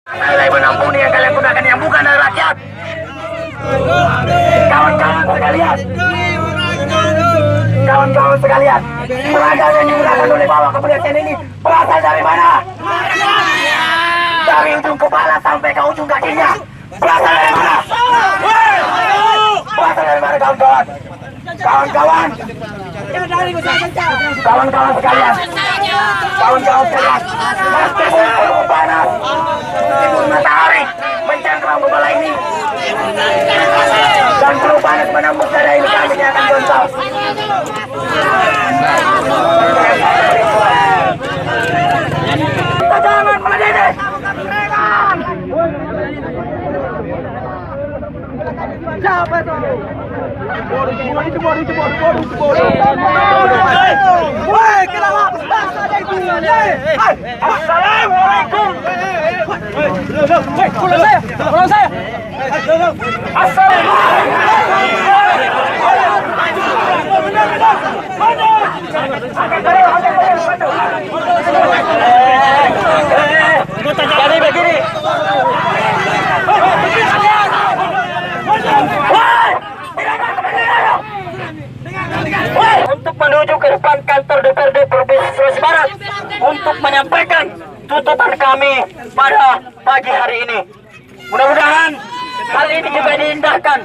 Nilai menampung yang kalian gunakan yang bukan dari rakyat. Kawan-kawan sekalian, kawan-kawan sekalian, seragam yang digunakan oleh Bapak Kepolisian ini berasal dari mana? Dari ujung kepala sampai ke ujung kakinya. Berasal dari mana? Berasal dari mana, kawan-kawan? Kawan-kawan, kawan-kawan sekalian, kawan-kawan sekalian, meskipun panas, meskipun matahari mencangkram kepala ini, dan perlu panas menembus dada ini, kami akan gontok. Kita jangan mendidih. Siapa itu? Woi, kenapa? Assalamualaikum. Pulang saya. Jadi begini. Untuk menuju ke depan kantor DPRD Provinsi Sulawesi Barat untuk menyampaikan tuntutan kami pada pagi hari ini. Mudah-mudahan hal ini juga diindahkan